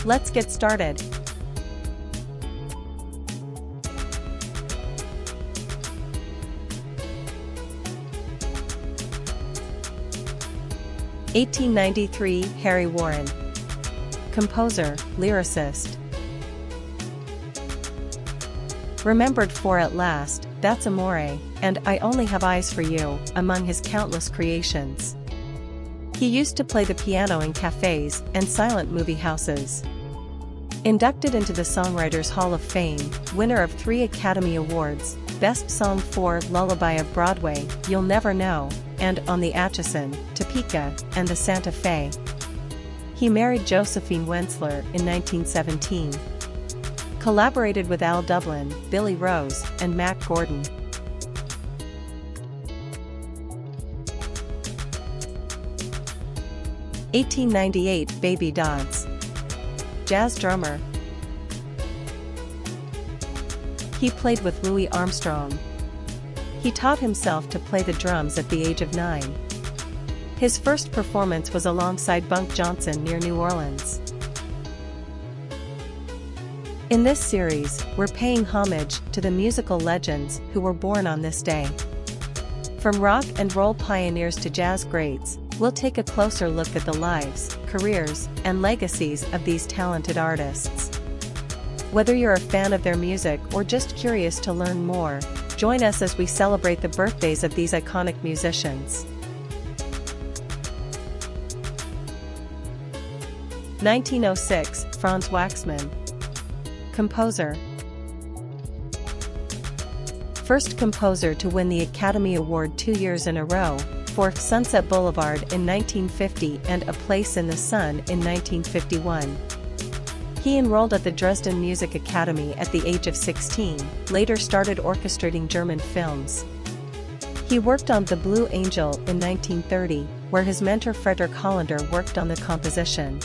Let's get started. (1893) Harry Warren. Composer, lyricist. Remembered for At Last, That's Amore, and I Only Have Eyes for You, among his countless creations. He used to play the piano in cafes and silent movie houses. Inducted into the Songwriters Hall of Fame, winner of 3 Academy Awards, Best Song for Lullaby of Broadway, You'll Never Know, and On the Atchison, Topeka, and the Santa Fe. He married Josephine Wenzler in 1917. Collaborated with Al Dublin, Billy Rose, and Mac Gordon. (1898) Baby Dodds. Jazz drummer. He played with Louis Armstrong. He taught himself to play the drums at the age of 9. His first performance was alongside Bunk Johnson near New Orleans. In this series, we're paying homage to the musical legends who were born on this day. From rock and roll pioneers to jazz greats, we'll take a closer look at the lives, careers, and legacies of these talented artists. Whether you're a fan of their music or just curious to learn more, join us as we celebrate the birthdays of these iconic musicians. 1906, Franz Waxman. Composer. First composer to win the Academy Award 2 years in a row, for Sunset Boulevard in 1950 and A Place in the Sun in 1951. He enrolled at the Dresden Music Academy at the age of 16, later started orchestrating German films. He worked on The Blue Angel in 1930, where his mentor Frederick Hollander worked on the composition.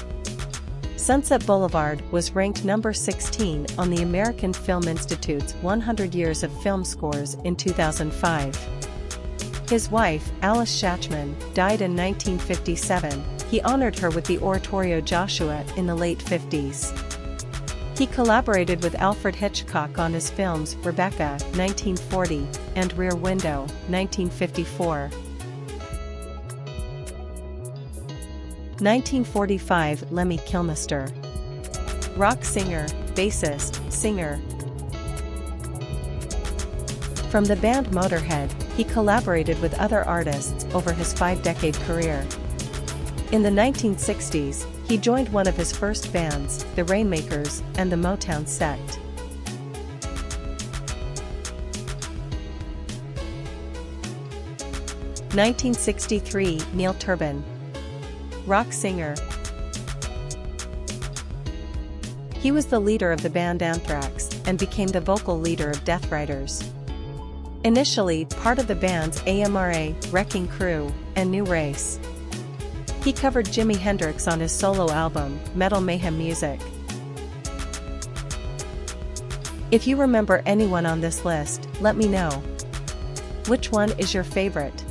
Sunset Boulevard was ranked number 16 on the American Film Institute's 100 Years of Film Scores in 2005. His wife, Alice Shachman, died in 1957. He honored her with the oratorio Joshua in the late 50s. He collaborated with Alfred Hitchcock on his films Rebecca, 1940, and Rear Window, 1954. 1945 Lemmy Kilmister. Rock singer, bassist, singer. From the band Motorhead, he collaborated with other artists over his 5-decade career. In the 1960s, he joined one of his first bands, the Rainmakers, and the Motown Sect. (1963) Neil Turbin. Rock singer. He was the leader of the band Anthrax, and became the vocal leader of Death Riders. Initially part of the bands AMRA, Wrecking Crew, and New Race. He covered Jimi Hendrix on his solo album, Metal Mayhem Music. If you remember anyone on this list, let me know. Which one is your favorite?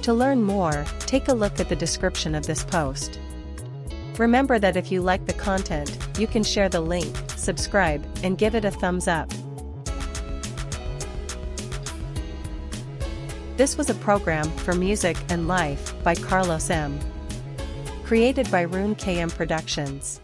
To learn more, take a look at the description of this post. Remember that if you like the content, you can share the link, subscribe, and give it a thumbs up. This was a program for Music and Life by Karlos M. Created by Rune KM Productions.